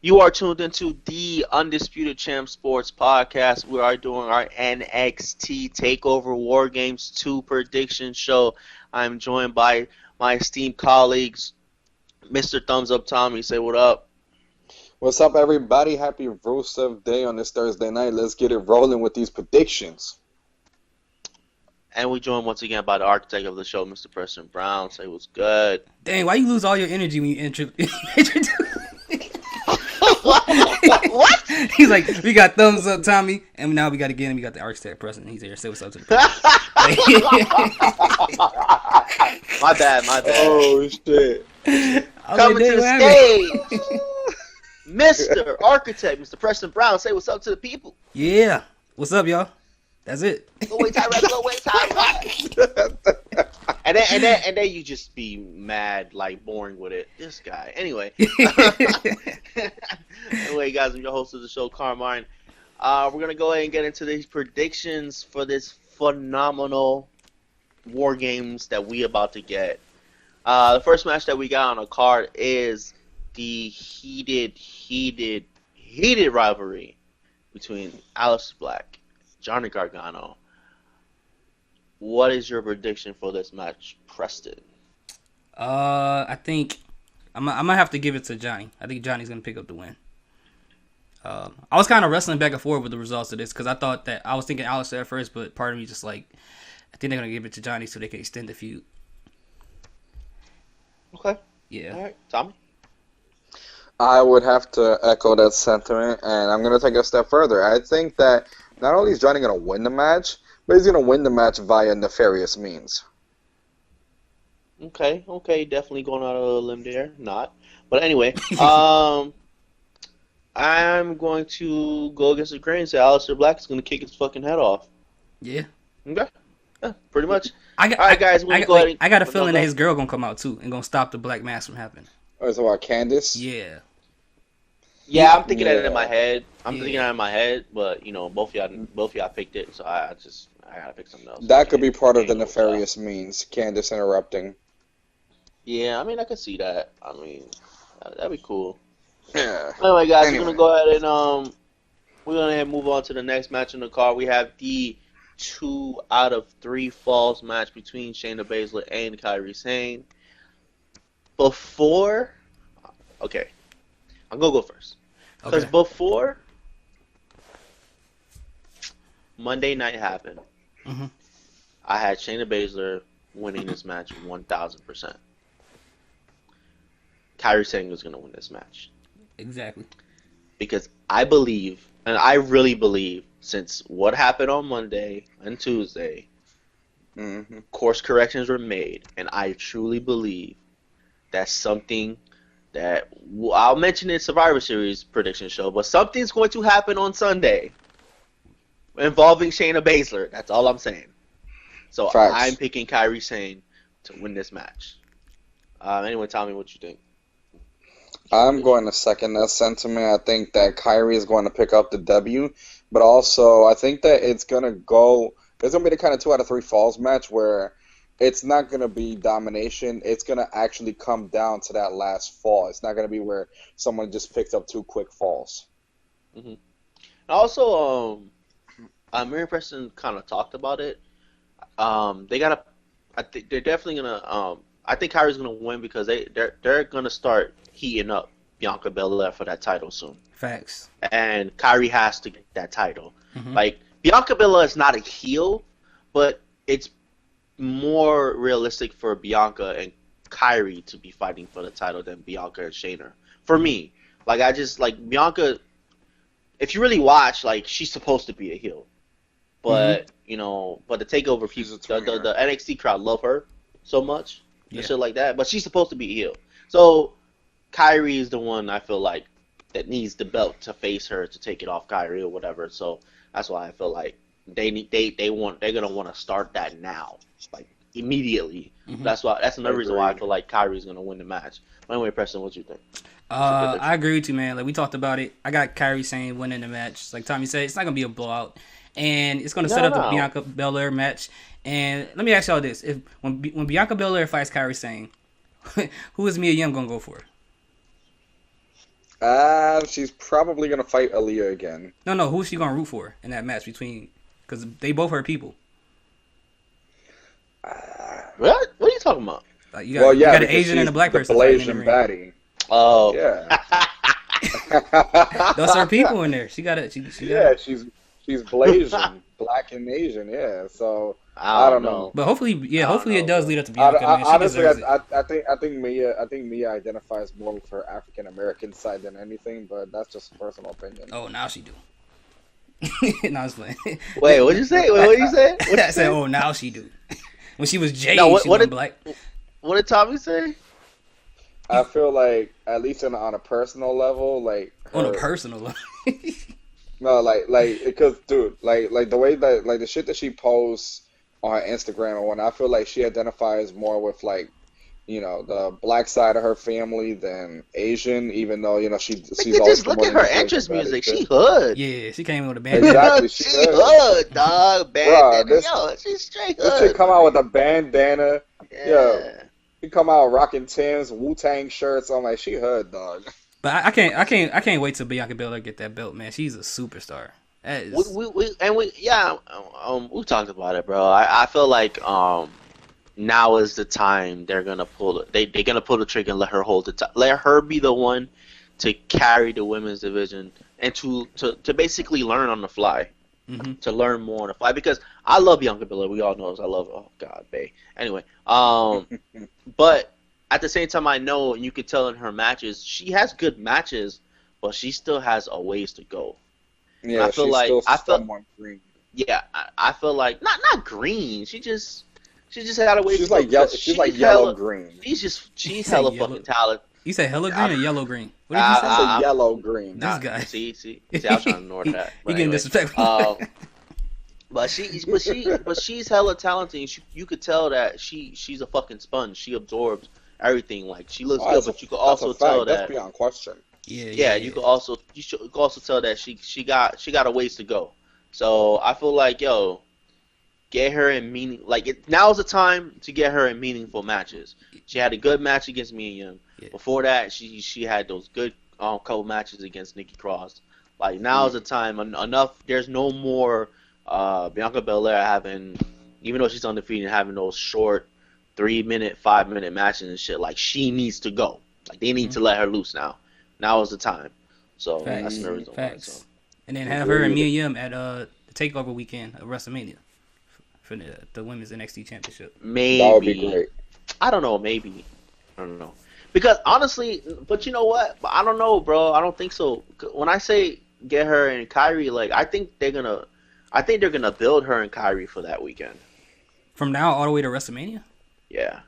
You are tuned into the Undisputed Champ Sports Podcast. We are doing our NXT Takeover War Games 2 prediction show. I'm joined by my esteemed colleagues, Mr. Thumbs Up Tommy. Say what up. What's up, everybody? Happy Rusev Day on this Thursday night. Let's get it rolling with these predictions. And we joined once again by the architect of the show, Mr. Preston Brown. Say what's good. Dang, why you lose all your energy when you introduce? What? He's like, we got Thumbs Up Tommy, and now we got again, we got the architect Preston. He's here. Say what's up to the people. My bad. Oh, shit. Coming to the stage, Mr. Architect, Mr. Preston Brown. Say what's up to the people. Yeah. What's up, y'all? That's it. Go away, Tyrell. Go away, Tyrell. And then you just be mad, like boring with it. This guy. Anyway. Anyway, guys, I'm your host of the show, Carmine. We're gonna go ahead and get into these predictions for this phenomenal War Games that we about to get. The first match that we got on the card is the heated rivalry between Aleister Black, Johnny Gargano. What is your prediction for this match, Preston? I think I'm gonna have to give it to Johnny. I think Johnny's gonna pick up the win. I was kind of wrestling back and forth with the results of this because I was thinking Aleister at first, but part of me just like I think they're gonna give it to Johnny so they can extend the feud. Okay. Yeah. All right, Tommy. I would have to echo that sentiment, and I'm going to take it a step further. I think that not only is Johnny going to win the match, but he's going to win the match via nefarious means. Okay, definitely going out of a limb there. Not. But anyway, I'm going to go against the grain and say Aleister Black is going to kick his fucking head off. Yeah. Okay. Yeah, pretty much. All right, guys, we'll go ahead. I got a feeling that his girl gonna come out too and gonna stop the Black Mass from happening. Oh, it's about Candace? Yeah. Yeah, I'm thinking that in my head. Thinking that in my head, but you know, both of y'all picked it, so I gotta pick something else. That could be part of the nefarious means, Candace interrupting. Yeah, I mean, I could see that. I mean, that'd be cool. Yeah. Anyway, guys, we're gonna go ahead and move on to the next match in the card. We have the 2 out of 3 falls match between Shayna Baszler and Kairi Sane. I'm gonna go first. Because before Monday night happened, I had Shayna Baszler winning this match 1,000%. Kairi Sane was gonna win this match. Exactly. Because I believe, and I really believe, since what happened on Monday and Tuesday, course corrections were made, and I truly believe that's something that I'll mention in Survivor Series prediction show, but something's going to happen on Sunday involving Shayna Baszler. That's all I'm saying. So Facts. I'm picking Kairi Sane to win this match. Anyway, tell me what you think. I'm going to second that sentiment. I think that Kyrie is going to pick up the W, but also I think that it's going to be the kind of 2 out of 3 falls match where it's not going to be domination. It's going to actually come down to that last fall. It's not going to be where someone just picked up 2 quick falls. Mm-hmm. Also, Mary Preston kind of talked about it. I think they're definitely gonna. I think Kyrie's gonna win because they're gonna start heating up Bianca Belair for that title soon. Facts. And Kyrie has to get that title. Like Bianca Belair is not a heel, but it's more realistic for Bianca and Kyrie to be fighting for the title than Bianca and Shayna. For me, like I just like Bianca. If you really watch, like she's supposed to be a heel, but you know, but the Takeover people, the NXT crowd love her so much and shit like that. But she's supposed to be a heel, so Kyrie is the one I feel like that needs the belt to face her to take it off Kyrie or whatever. So that's why I feel like they're gonna want to start that now, like immediately. That's another reason why I feel like Kyrie's gonna win the match. Anyway, Preston, what you think? I agree with you, man. Like we talked about it. I got Kairi Sane winning the match. Like Tommy said, it's not gonna be a blowout, and it's gonna set up the Bianca Belair match. And let me ask y'all this: when Bianca Belair fights Kairi Sane, who is Mia Yim gonna go for? She's probably gonna fight Aaliyah again. No. Who's she gonna root for in that match between? Because they both are people. What? What are you talking about? Like you got an because Asian and a black the person fighting in the Blasian ring. baddie. Oh. Yeah. Those are people in there. She got it. Yeah, she's Blasian, black and Asian. Yeah, so I don't know. But hopefully it does lead up to Bianca. Man. Honestly, I think Mia identifies more with her African American side than anything, but that's just a personal opinion. Oh, now she do. No, I was playing. Wait, what'd you say? What you say? I said, oh, now she do. When she was Jade, No, she was black. What did Tommy say? I feel like, at least on a personal level, like On a personal level. no, because dude, like the way that the shit that she posts on her Instagram or whatnot, I feel like she identifies more with the black side of her family than Asian, even though she's always just look at her entrance music. She hood. Yeah, she came in with a band. Exactly, she hood, dog. Bandana. Yo, she's straight hood. This chick come out with a bandana. Yeah. Yo, she come out rocking Tim's, Wu-Tang shirts. I'm like, she hood, dog. But I can't wait till Bianca Belair get that belt, man. She's a superstar. That is... we talked about it, bro. I feel like now is the time they're gonna pull they're gonna pull the trigger and let her hold it. Let her be the one to carry the women's division and to basically learn on the fly. Mm-hmm. To learn more on the fly, because I love Bianca Belair. We all know I love. Oh God, bae. Anyway, but at the same time, I know, and you can tell in her matches, she has good matches, but she still has a ways to go. Yeah, I feel green. Yeah, I feel like not green. She just had a ways to go. She's like yellow green. She's hella fucking talented. You say hella green or yellow green? What did you say? I said yellow green. This guy. See, I was trying to ignore that. He getting disrespectful. But she's hella talented. And you could tell that she's a fucking sponge. She absorbs everything. Like, she looks good, but you could also tell that that's beyond question. Yeah. You could also tell that she got a ways to go. So I feel like, get her in now's the time to get her in meaningful matches. She had a good match against Mia Yim. Yeah. Before that, she had those good couple matches against Nikki Cross. Like, now's the time. Enough. There's no more Bianca Belair having, even though she's undefeated, having those short 3-minute, 5-minute matches and shit. Like, she needs to go. Like, they need to let her loose now. Now is the time. So that's the reason why. So. And then have her and Mia Yim at the Takeover weekend of WrestleMania for the women's NXT championship. Maybe that would be great. I don't know. Maybe I don't know. Because honestly, but you know what? I don't know, bro. I don't think so. When I say get her and Kyrie, like, I think they're gonna build her and Kyrie for that weekend. From now all the way to WrestleMania? Yeah.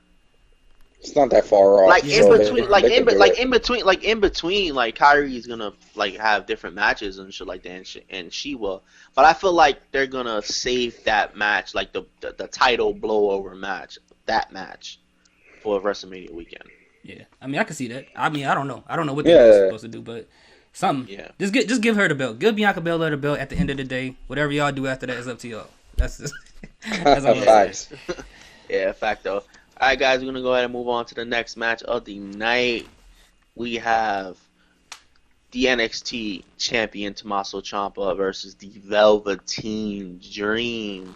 It's not that far off. Like, in between, like Kyrie's gonna like have different matches and shit like that, and she will. But I feel like they're gonna save that match, like the title blowover match, that match, for WrestleMania weekend. Yeah, I mean, I can see that. I mean, I don't know what they're supposed to do, but something. Yeah. Just give her the belt. Give Bianca Belair the belt at the end of the day. Whatever y'all do after that is up to y'all. That's all I'm saying. Yeah, fact though. All right, guys, we're gonna go ahead and move on to the next match of the night. We have the NXT champion Tommaso Ciampa versus the Velveteen Dream.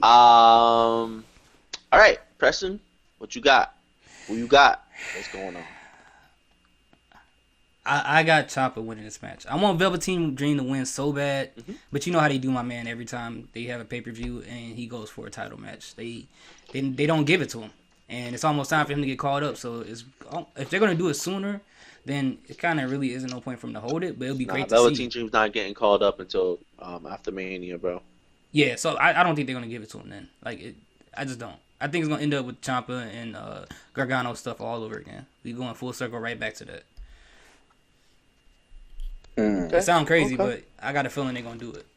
All right, Preston, what you got? Who you got? What's going on? I got Ciampa winning this match. I want Velveteen Dream to win so bad, but you know how they do my man every time they have a pay-per-view and he goes for a title match. They don't give it to him, and it's almost time for him to get called up. So if they're gonna do it sooner, then it kind of really isn't no point for him to hold it. But it'll be great to see. Velveteen Dream's not getting called up until after Mania, bro. Yeah, so I don't think they're gonna give it to him then. I just don't. I think it's gonna end up with Ciampa and Gargano stuff all over again. We going full circle right back to that. Okay. It sounds crazy, but I got a feeling they're gonna do it.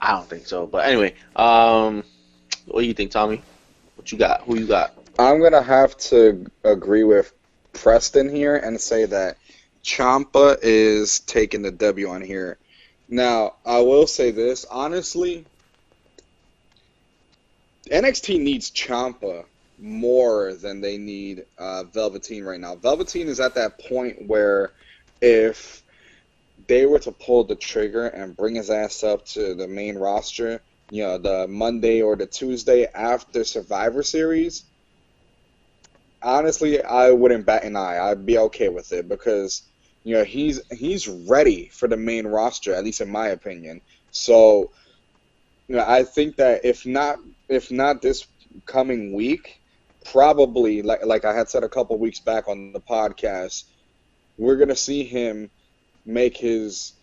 I don't think so, but anyway, what do you think, Tommy? What you got? Who you got? I'm gonna have to agree with Preston here and say that Ciampa is taking the W on here. Now, I will say this honestly. NXT needs Ciampa more than they need Velveteen right now. Velveteen is at that point where if they were to pull the trigger and bring his ass up to the main roster, the Monday or the Tuesday after Survivor Series, honestly, I wouldn't bat an eye. I'd be okay with it because he's ready for the main roster, at least in my opinion. So I think that if not this coming week, probably like I had said a couple weeks back on the podcast, we're gonna see him make his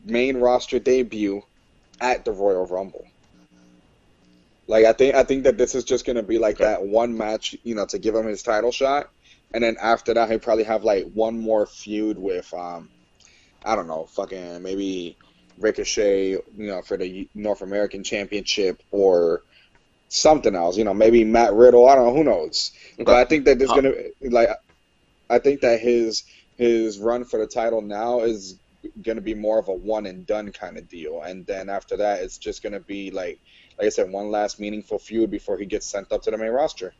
main roster debut at the Royal Rumble. Like I think that this is just gonna be like that one match, to give him his title shot, and then after that he'll probably have like one more feud with I don't know, fucking maybe Ricochet, for the North American Championship or something else, maybe Matt Riddle, I don't know, who knows. But I think that I think that his run for the title now is going to be more of a one and done kind of deal, and then after that it's just going to be like I said, one last meaningful feud before he gets sent up to the main roster.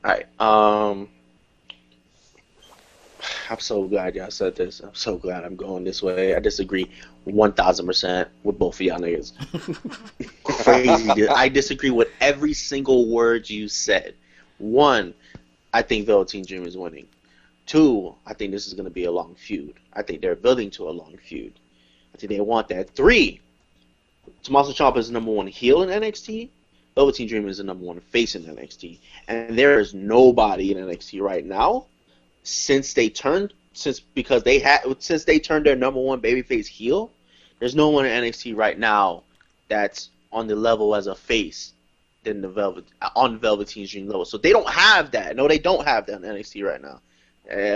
All right. I'm so glad y'all said this. I'm so glad I'm going this way. I disagree 1,000% with both of y'all niggas. Crazy. I disagree with every single word you said. One, I think Velveteen Dream is winning. Two, I think this is going to be a long feud. I think they're building to a long feud. I think they want that. Three, Tommaso Ciampa is the number one heel in NXT. Velveteen Dream is the number one face in NXT. And there is nobody in NXT right now since they turned their number one babyface heel. There's no one in NXT right now that's on the level as a face than on Velveteen Dream level. So they don't have that. No, they don't have that on NXT right now.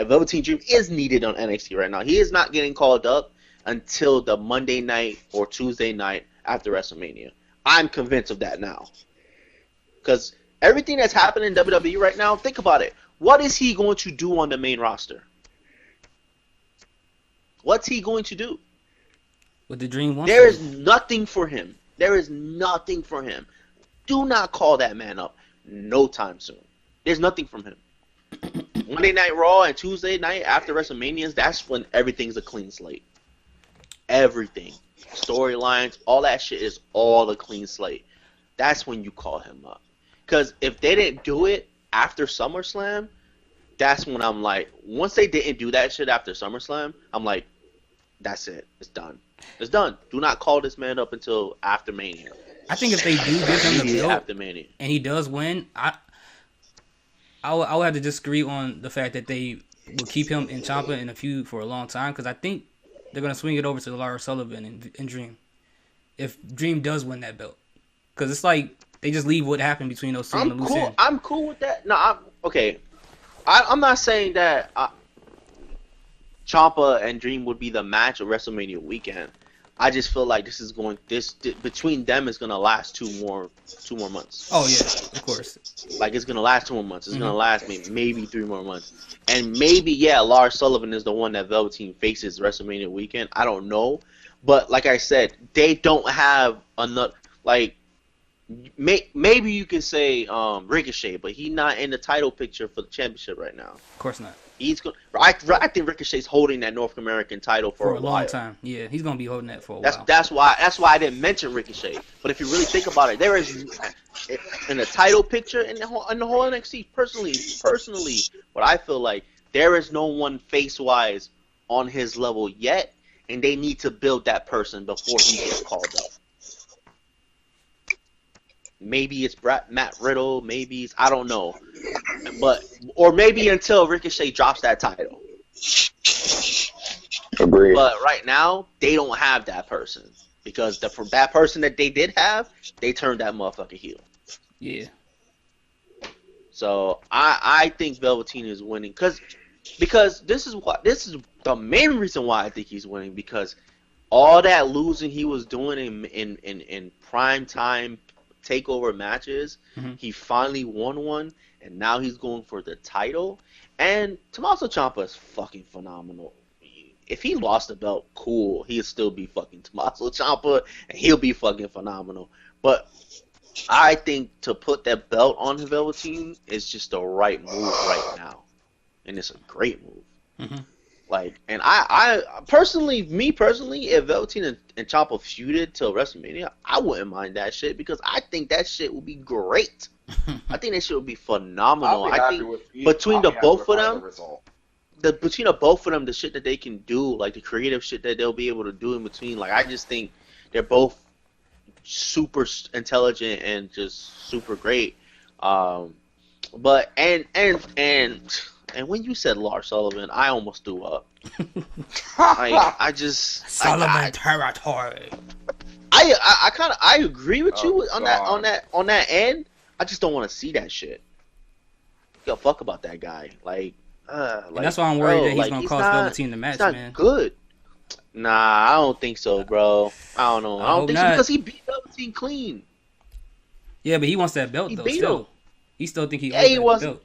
Velveteen Dream is needed on NXT right now. He is not getting called up until the Monday night or Tuesday night after WrestleMania. I'm convinced of that now. Because everything that's happening in WWE right now, think about it. What is he going to do on the main roster? What's he going to do? What the Dream wants. There is nothing for him. There is nothing for him. Do not call that man up no time soon. There's nothing from him. Monday Night Raw and Tuesday night after WrestleMania, that's when everything's a clean slate. Everything. Storylines, all that shit is all a clean slate. That's when you call him up. Because if they didn't do it after SummerSlam, that's when I'm like, once they didn't do that shit after SummerSlam, I'm like, that's it. It's done. It's done. Do not call this man up until after Mania. I think if they do give him the belt after Mania and he does win, I would have to disagree on the fact that they will keep him in Ciampa in a feud for a long time, because I think they're going to swing it over to Lars Sullivan and Dream if Dream does win that belt. Because it's like they just leave what happened between those two on the loose end. I'm cool with that. No, okay. I'm not saying that Ciampa and Dream would be the match of WrestleMania weekend. I just feel like between them is gonna last two more months. Oh yeah, of course. Like it's gonna last 2 more months. It's gonna last maybe 3 more months. And maybe Lars Sullivan is the one that Velveteen faces WrestleMania weekend. I don't know, but like I said, they don't have enough. Like maybe you can say Ricochet, but he's not in the title picture for the championship right now. Of course not. He's going. I think Ricochet's holding that North American title for a long time. Yeah, he's gonna be holding that for a while. That's why I didn't mention Ricochet. But if you really think about it, there is in the title picture in the whole NXT. Personally, what I feel like there is no one face wise on his level yet, and they need to build that person before he gets called up. Maybe it's Matt Riddle. Maybe it's, I don't know, or maybe until Ricochet drops that title. Agreed. But right now they don't have that person because that person that they did have, they turned that motherfucker heel. Yeah. So I think Velveteen is winning because this is the main reason why I think he's winning, because all that losing he was doing in prime time takeover matches, he finally won one, and now he's going for the title. And Tommaso Ciampa is fucking phenomenal. If he lost the belt, cool, he'd still be fucking Tommaso Ciampa, and he'll be fucking phenomenal. But I think to put that belt on the Velveteen is just the right move right now, and it's a great move. Mm-hmm. Like, and I personally, if Velveteen and Ciampa feuded till WrestleMania, I wouldn't mind that shit because I think that shit would be great. I think that shit would be phenomenal. I think between the both of them, the shit that they can do, like the creative shit that they'll be able to do in between, like I just think they're both super intelligent and just super great. But and when you said Lars Sullivan, I almost threw up. I just Sullivan territory. I agree with you on that end. I just don't want to see that shit. Give a fuck about that guy. Like that's why I'm worried that he's gonna cost Velveteen the match, he's not man. Good. Nah, I don't think so, bro. I don't know. I don't think so because he beat Velveteen clean. Yeah, but he wants that belt though. Still, he still think he wants that belt.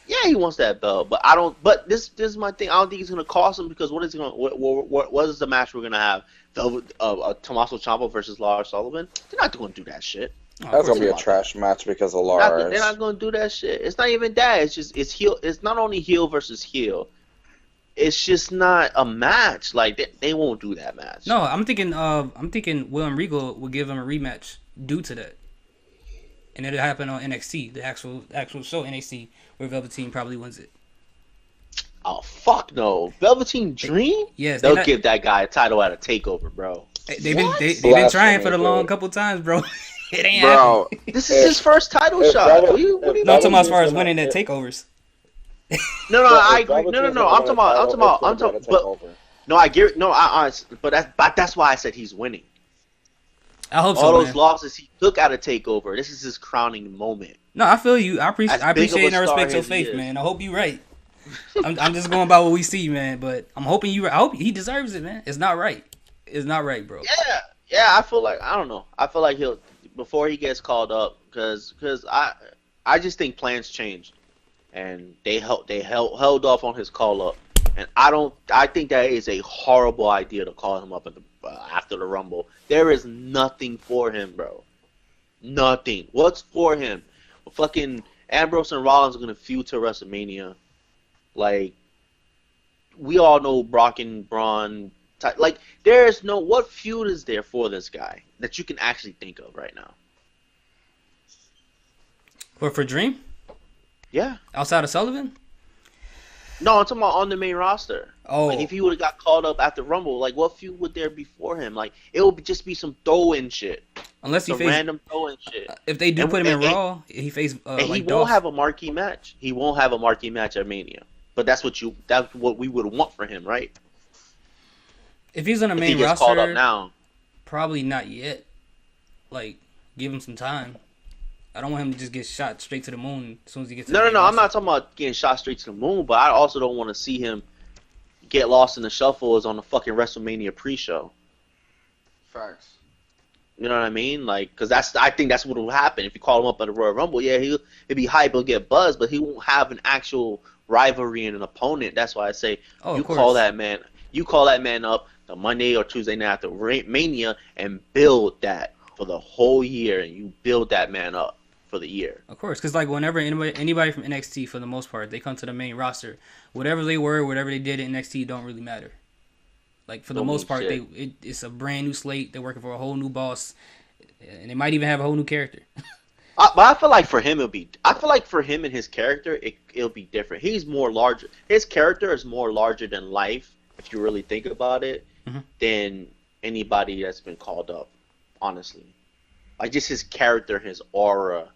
Yeah, he wants that belt, but I don't. But this is my thing. I don't think it's gonna cost him because what is the match we're gonna have? Tommaso Ciampa versus Lars Sullivan. They're not gonna do that shit. That's gonna be a trash match because of Lars. They're not gonna do that shit. It's not even that. It's just it's heel. It's not only heel versus heel. It's just not a match. Like they won't do that match. No, I'm thinking William Regal will give him a rematch due to that, and it'll happen on NXT, the actual show NXT, where Velveteen probably wins it. Oh fuck no, Velveteen Dream? Yes, they'll give that guy a title at a takeover, bro. They've been trying for the long couple times, bro. It ain't happening. This is his first title shot. What do you no, I'm talking about as far as winning at takeovers. No, I agree. No. I'm talking about. But no, I get. No, but that's why I said he's winning. I hope so. All those losses he took out of Takeover. This is his crowning moment. No, I feel you. I appreciate and I respect your faith, man. I hope you're right. I'm just going by what we see, man. But I'm hoping you. I hope he deserves it, man. It's not right. It's not right, bro. Yeah. I feel like I don't know. I feel like he'll before he gets called up because I just think plans changed. And they held off on his call up, and I think that is a horrible idea to call him up after the Rumble. There is nothing for him, bro. Nothing. What's for him? Fucking Ambrose and Rollins are gonna feud to WrestleMania. Like we all know Brock and Braun. Like there is no what feud is there for this guy that you can actually think of right now? What for Dream? Yeah. Outside of Sullivan? No, I'm talking about on the main roster. Oh. Like, if he would have got called up after Rumble, like, what feud would there be for him? Like, it would just be some throw-in shit. Unless he random throw-in shit. If they do put him in Raw, he faced and he won't have a marquee match. He won't have a marquee match at Mania. But that's what we would want for him, right? If he's on the main roster, called up now, probably not yet. Like, give him some time. I don't want him to just get shot straight to the moon as soon as he gets to the main roster. I'm not talking about getting shot straight to the moon, but I also don't want to see him get lost in the shuffle as on the fucking WrestleMania pre-show. Facts. You know what I mean? Like, because I think that's what will happen if you call him up at the Royal Rumble. Yeah, he'll be hype, he'll get buzzed, but he won't have an actual rivalry and an opponent. That's why I say call that man up the Monday or Tuesday night after Mania and build that for the whole year, and you build that man up for the year. Of course, because like whenever anybody from NXT, for the most part, they come to the main roster, whatever they were, whatever they did in NXT don't really matter. Like for the most part, it's a brand new slate. They're working for a whole new boss, and they might even have a whole new character. But I feel like for him and his character, it'll be different. He's more larger. His character is more larger than life, if you really think about it, than anybody that's been called up. Honestly, like just his character, his aura,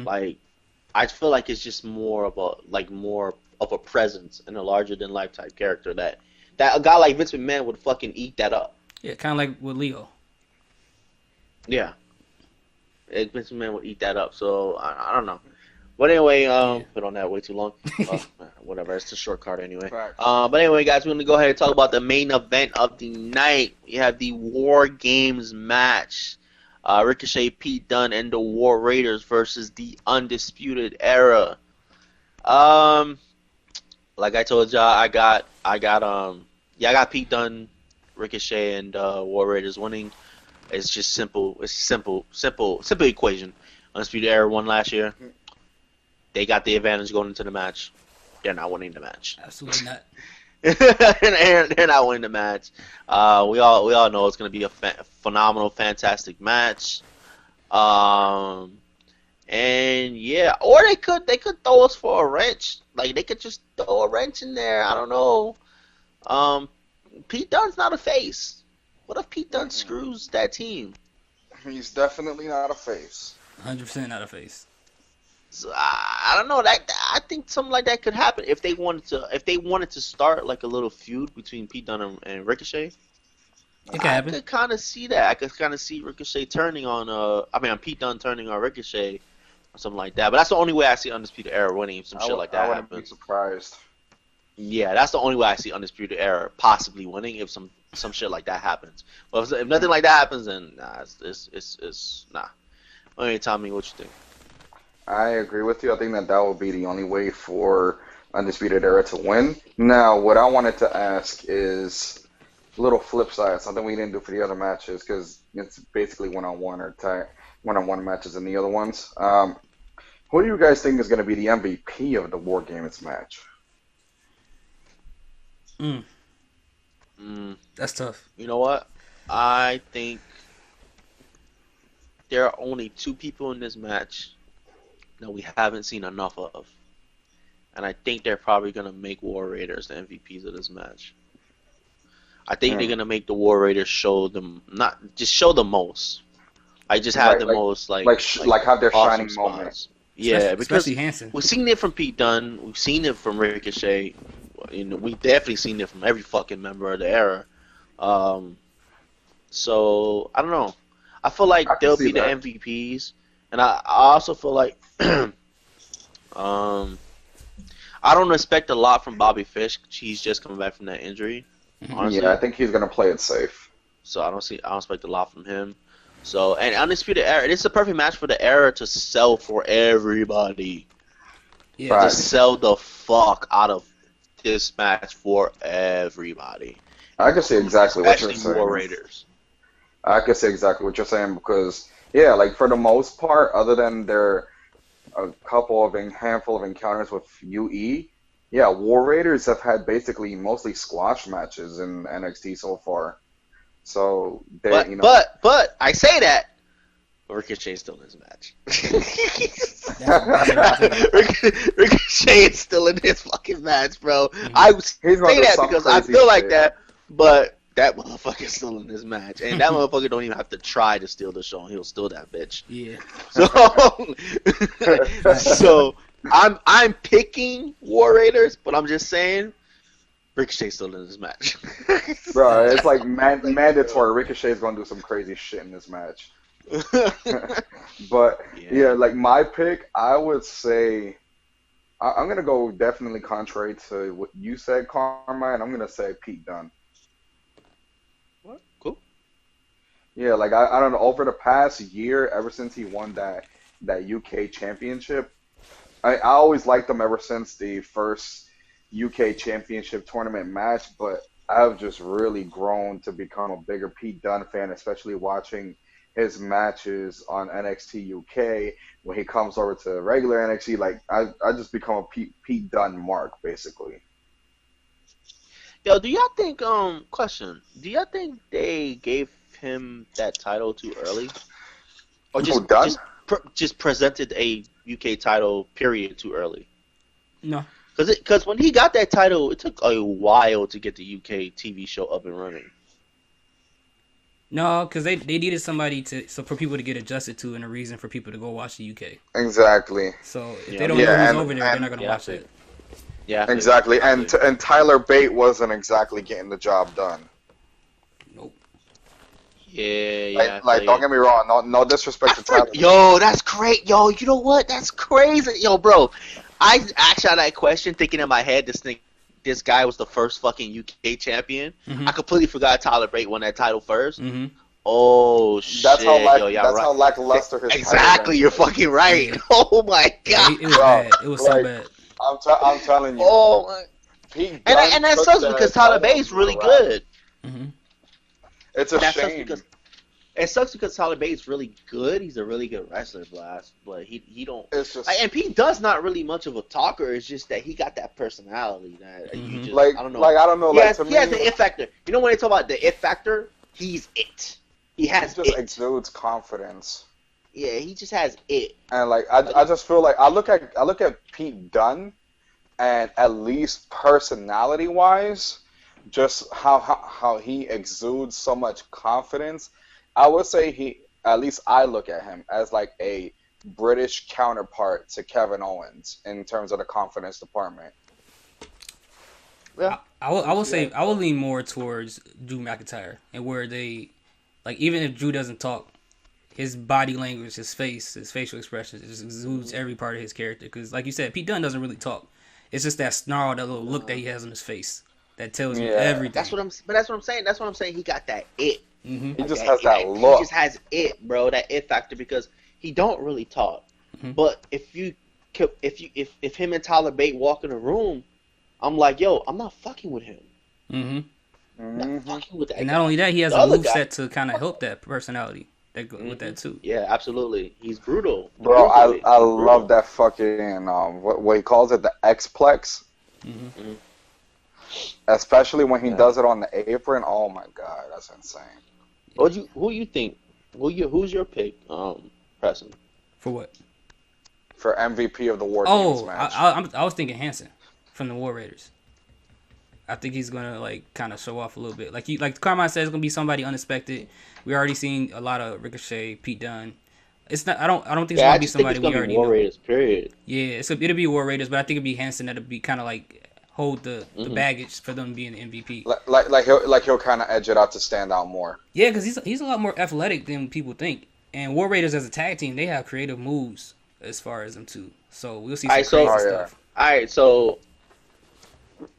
like I feel like it's just more of a presence and a larger than life type character that a guy like Vince McMahon would fucking eat that up. Yeah, kind of like with Leo. Yeah, Vince McMahon would eat that up. So I don't know. But anyway, been on that way too long. Whatever, it's a short card anyway. But anyway, guys, we're gonna go ahead and talk about the main event of the night. We have the War Games match. Ricochet, Pete Dunne, and the War Raiders versus the Undisputed Era. Like I told y'all, I got Pete Dunne, Ricochet, and War Raiders winning. It's just simple. It's simple equation. Undisputed Era won last year. They got the advantage going into the match. They're not winning the match. Absolutely not. They're not winning the match. We all know it's gonna be a phenomenal, fantastic match. And yeah, or they could throw us for a wrench. Like they could just throw a wrench in there. I don't know. Pete Dunne's not a face. What if Pete Dunne screws that team? He's definitely not a face. 100% not a face. So, I don't know. I think something like that could happen if they wanted to start like a little feud between Pete Dunne and Ricochet. It could happen. I could kind of see that. I could kind of see Ricochet turning on Pete Dunne turning on Ricochet or something like that. But that's the only way I see Undisputed Era winning if some shit like that I wouldn't happens. be surprised. Yeah, that's the only way I see Undisputed Era possibly winning if some shit like that happens. But if nothing like that happens, then nah, it's nah. Okay, Tommy, what you think? I agree with you. I think that will be the only way for Undisputed Era to win. Now, what I wanted to ask is a little flip side, something we didn't do for the other matches because it's basically one-on-one or one-on-one matches in the other ones. Who do you guys think is going to be the MVP of the War Games match? That's tough. You know what? I think there are only two people in this match that we haven't seen enough of. And I think they're probably going to make War Raiders the MVPs of this match. I think they're going to make the War Raiders show the most. I just have the most like have their awesome shining spots. moment. Yeah, because especially Hanson. We've seen it from Pete Dunne. We've seen it from Ricochet. We've definitely seen it from every fucking member of the era. So I don't know. I feel like they'll be the MVPs, and I also feel like I don't expect a lot from Bobby Fish. He's just coming back from that injury. Honestly. Yeah, I think he's gonna play it safe. So I don't expect a lot from him. So and Undisputed Era, it's a perfect match for the era to sell for everybody. Yeah, Right. To sell the fuck out of this match for everybody. I can see exactly what you're Especially saying. War Raiders. I can see exactly what you're saying because, yeah, like for the most part, other than their handful of encounters with UE, yeah, War Raiders have had basically mostly squash matches in NXT so far. So they, But I say that Ricochet's still in this match. Ricochet is still in this fucking match, bro. I say that because I feel like that, but that motherfucker's still in this match, and that motherfucker don't even have to try to steal the show. He'll steal that bitch. Yeah. So I'm picking War Raiders, but I'm just saying Ricochet's still in this match. Bro, it's like mandatory. Ricochet's gonna do some crazy shit in this match. But yeah, like my pick, I would say I'm gonna go definitely contrary to what you said, Karma, and I'm gonna say Pete Dunne. What? Cool. Yeah, like I don't know, over the past year, ever since he won that UK championship, I always liked him ever since the first UK championship tournament match, but I've just really grown to become a bigger Pete Dunne fan, especially watching his matches on NXT UK when he comes over to regular NXT. Like I just become a Pete Dunne mark basically. Yo, do y'all think question? Do y'all think they gave him that title too early, or just presented a UK title period too early? No. Because when he got that title, it took a while to get the UK TV show up and running. No, because they needed somebody for people to get adjusted to and a reason for people to go watch the UK. Exactly. So if they don't know who's over there, they're not going to watch it. Yeah. Exactly. And Tyler Bate wasn't exactly getting the job done. Nope. Yeah. Like don't get me wrong. No disrespect to Tyler. Yo, that's great. Yo, you know what? That's crazy. Yo, bro. I asked y'all that question thinking in my head this guy was the first fucking UK champion. Mm-hmm. I completely forgot Tyler Bate won that title first. Mm-hmm. Oh shit! That's how lackluster his exactly. You're fucking right. Yeah. Oh my god. It was bad. It was so bad. I'm telling you. Oh. And that sucks because Tyler Bate's really good. Mm-hmm. It's a shame. it sucks because Tyler Bate's really good. He's a really good wrestler, Blast, but he don't. It's just Like, and Pete Dunne's not really much of a talker. It's just that he got that personality that you just like I don't know. like I don't know. He Like has, to he me, has the it factor. You know when they talk about the it factor, he's it. He has just it. exudes confidence. Yeah, he just has it. And like I just feel like I look at Pete Dunne, and at least personality wise, just how he exudes so much confidence. I would say at least I look at him as like a British counterpart to Kevin Owens in terms of the confidence department. Yeah, I will say I will lean more towards Drew McIntyre, and where they, like, even if Drew doesn't talk, his body language, his face, his facial expressions, just exudes every part of his character. Because, like you said, Pete Dunne doesn't really talk. It's just that snarl, that little look that he has on his face that tells you everything. That's what I'm saying. That's what I'm saying. He got that it. Mm-hmm. He just has that look. He just has it, bro. That it factor because he don't really talk. Mm-hmm. But if him and Tyler Bate walk in a room, I'm like, yo, I'm not fucking with him. Mm-hmm. I'm not fucking with that. And guy. not only that, he has The a other moveset to kind of help that personality with that too. Yeah, absolutely. He's brutal. Bro, Brutally. I love that fucking what he calls it, the X-Plex. Mm-hmm. Especially when he does it on the apron. Oh my god, that's insane. Who you think? Who's your pick, Preston? For what? For MVP of the War Games match. I was thinking Hanson from the War Raiders. I think he's gonna like kind of show off a little bit. Like Carmine said, it's gonna be somebody unexpected. We already seen a lot of Ricochet, Pete Dunne. It's not. I don't think it's gonna be somebody we already know. War Raiders, period. Yeah, it'll be War Raiders, but I think it'll be Hanson that'll be kind of like hold the baggage for them being the MVP. Like he'll kind of edge it out to stand out more. Yeah, because he's a lot more athletic than people think. And War Raiders as a tag team, they have creative moves as far as them too. So we'll see some crazy stuff. All right, so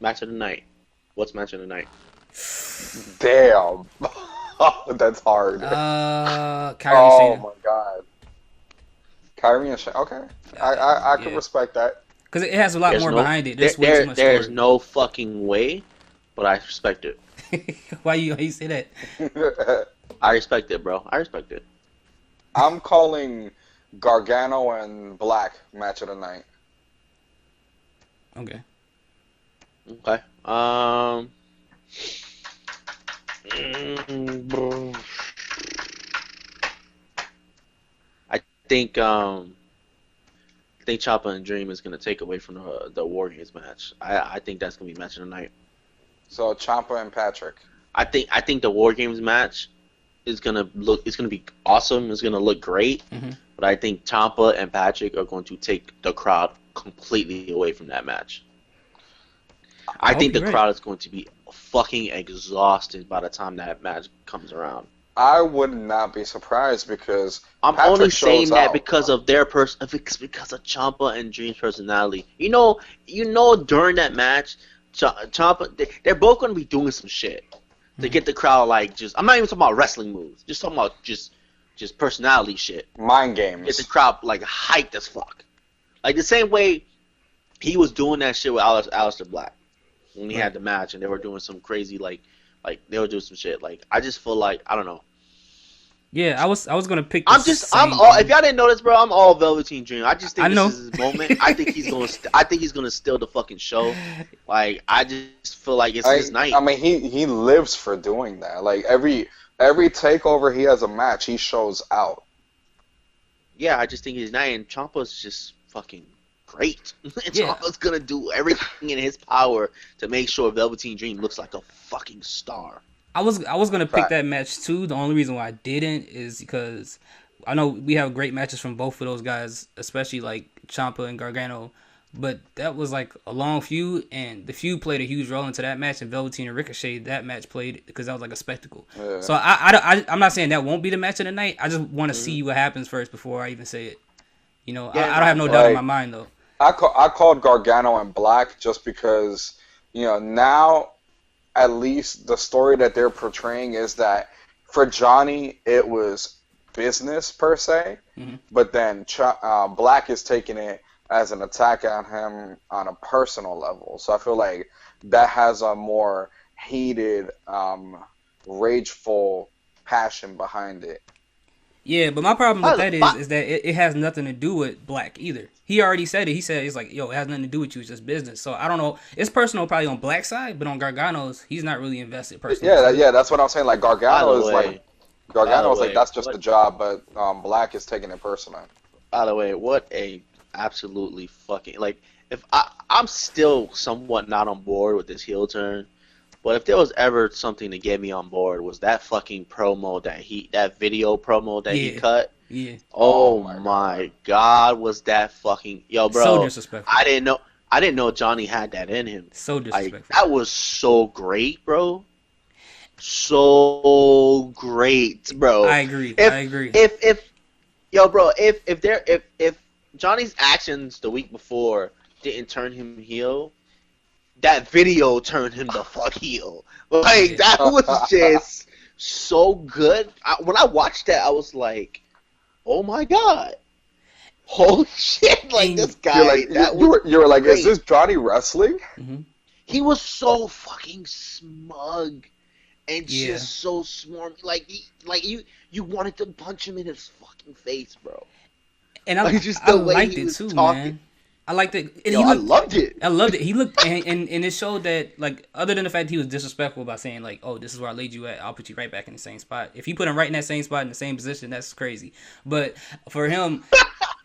match of the night. What's match of the night? Damn, that's hard. Kyrie oh Shayna. my god, Kyrie and Shayna. Okay, I can respect that. Because it has a lot more behind it. There's way too much There's story. no fucking way, but I respect it. Why you say that? I respect it, bro. I respect it. I'm calling Gargano and Black match of the night. Okay. Okay. I think Ciampa and Dream is gonna take away from the War Games match. I think that's gonna be match of the night. So Ciampa and Patrick. I think the War Games match is gonna be awesome. It's gonna look great. Mm-hmm. But I think Ciampa and Patrick are going to take the crowd completely away from that match. I think the crowd is going to be fucking exhausted by the time that match comes around. I would not be surprised because I'm Patrick only saying shows that out. because of their because of Ciampa and Dream's personality. You know, during that match, Ciampa, they're both going to be doing some shit to get the crowd like just. I'm not even talking about wrestling moves. Just talking about just personality shit. Mind games. Get the crowd like hyped as fuck. Like the same way he was doing that shit with Aleister Black when he had the match, and they were doing some crazy like they were doing some shit. Like I just feel like I don't know. Yeah, I was gonna pick. If y'all didn't notice, bro, I'm all Velveteen Dream. I just think this is his moment. I think he's gonna steal the fucking show. Like I just feel like it's his night. I mean, he lives for doing that. Like every takeover he has a match, he shows out. Yeah, I just think his night, and Ciampa's just fucking great. Yeah. Ciampa's gonna do everything in his power to make sure Velveteen Dream looks like a fucking star. I was gonna pick that match too. The only reason why I didn't is because I know we have great matches from both of those guys, especially like Ciampa and Gargano. But that was like a long feud, and the feud played a huge role into that match. And Velveteen and Ricochet, that match played because that was like a spectacle. Yeah. So I'm not saying that won't be the match of the night. I just want to see what happens first before I even say it. You know, I don't have no doubt in my mind though. I called Gargano and Black just because, you know, now at least the story that they're portraying is that for Johnny it was business per se, but then Black is taking it as an attack on him on a personal level. So I feel like that has a more heated, rageful passion behind it. Yeah, but my problem with that is that it has nothing to do with Black either. He already said it. He said it's like, yo, it has nothing to do with you. It's just business. So I don't know. It's personal probably on Black's side, but on Gargano's, he's not really invested personally. Yeah, that's what I'm saying. Like Gargano is like that's just the job, but Black is taking it personal. By the way, what a absolutely fucking like. If I'm still somewhat not on board with this heel turn. But if there was ever something to get me on board, was that fucking promo that video promo that he cut. Yeah. Oh my god, was that fucking bro? So disrespectful. I didn't know Johnny had that in him. So disrespectful. That was so great, bro. So great, bro. I agree. If Johnny's actions the week before didn't turn him heel, that video turned him the fuck heel. Like, that was just so good. When I watched that, I was like, oh my god. Holy shit. Like, this guy. You were like, is this Johnny wrestling? Mm-hmm. He was so fucking smug and just so smarmy. Like, you wanted to punch him in his fucking face, bro. And I liked it too, man. I liked it. I loved it. I loved it. He looked, and it showed that, like, other than the fact that he was disrespectful by saying, like, oh, this is where I laid you at, I'll put you right back in the same spot. If you put him right in that same spot in the same position, that's crazy. But for him,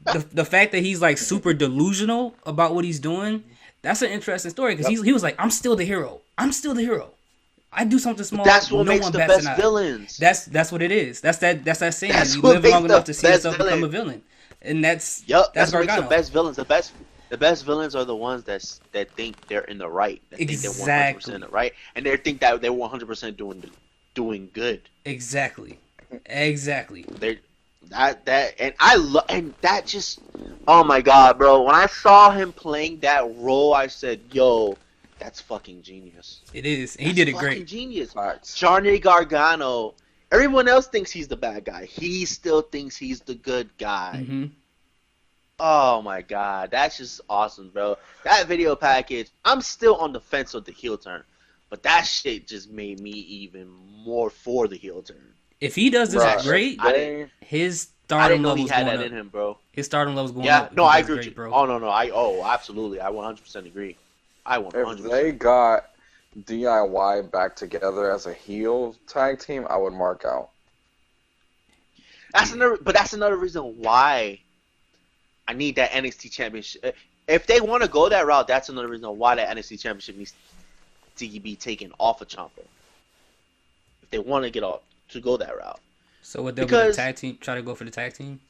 the fact that he's, like, super delusional about what he's doing, that's an interesting story, because he was like, I'm still the hero. I do something small. That's what makes the best villains. That's what it is. That's that saying. You live long enough to see yourself become a villain. And that's what makes Gargano. the best villains. The best villains are the ones that think they're in the right. That think they're 100% in the right. And they think that they're 100% doing good. Exactly. And that just, oh my god, bro. When I saw him playing that role, I said, yo, that's fucking genius. It is. He did it great. Fucking genius. Johnny Gargano. Everyone else thinks he's the bad guy. He still thinks he's the good guy. Mm-hmm. Oh my god, that's just awesome, bro. That video package, I'm still on the fence with the heel turn, but that shit just made me even more for the heel turn. If he does this great, his stardom level's going up. I didn't know he had that in him, bro. His stardom level's going up. Yeah, no, I agree with you, bro. Oh, no, absolutely. I 100% agree. I 100%. If they got DIY back together as a heel tag team, I would mark out. That's another reason why I need that NXT championship. If they want to go that route, that's another reason why that NXT championship needs to be taken off of Ciampa. If they want to go that route. So would they be the tag team? Try to go for the tag team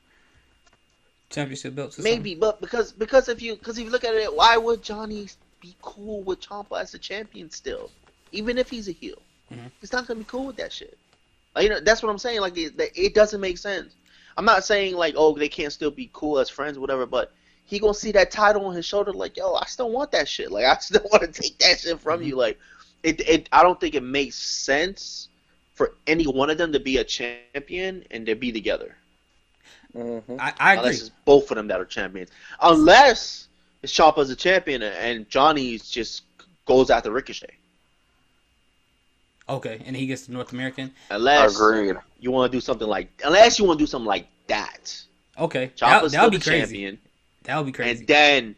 championship belts? Maybe, but because if you look at it, why would Johnny be cool with Ciampa as the champion still, even if he's a heel? Mm-hmm. He's not gonna be cool with that shit. Like, that's what I'm saying. Like, it doesn't make sense. I'm not saying, like, oh, they can't still be cool as friends or whatever, but he gonna see that title on his shoulder like, yo, I still want that shit. Like, I still want to take that shit from you. Like, I don't think it makes sense for any one of them to be a champion and to be together. Mm-hmm. I agree. Unless it's both of them that are champions. Unless it's Ciampa's a champion and Johnny just goes after Ricochet. Okay, and he gets the North American. Unless Agreed. you want to do something like that. Okay, Ciampa's that would be crazy. Champion. That would be crazy. And then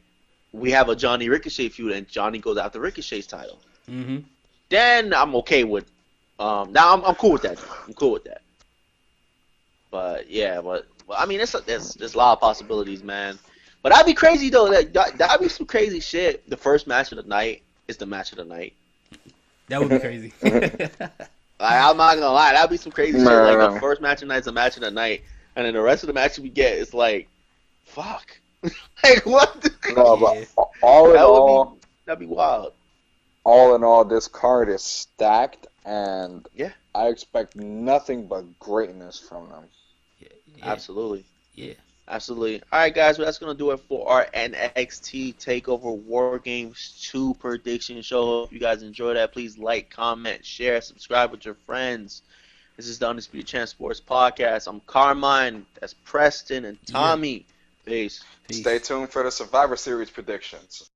we have a Johnny Ricochet feud, and Johnny goes after Ricochet's title. Mm-hmm. Then I'm okay with. Now I'm cool with that. I'm cool with that. But yeah, I mean, there's a lot of possibilities, man. But that'd be crazy though. That'd be some crazy shit. The first match of the night is the match of the night. That would be crazy. I'm not gonna lie, that'd be some crazy shit. Like, the first match of the night is the match of the night, and then the rest of the matches we get is like, fuck. Like, what? No, but all that'd be wild. All in all, this card is stacked, and yeah, I expect nothing but greatness from them. Yeah. Absolutely. Yeah. Absolutely. All right, guys, well, that's going to do it for our NXT TakeOver War Games 2 prediction show. If you guys enjoyed that, please like, comment, share, subscribe with your friends. This is the Undisputed Champ Sports Podcast. I'm Carmine. That's Preston and Tommy. Yeah. Peace. Stay tuned for the Survivor Series predictions.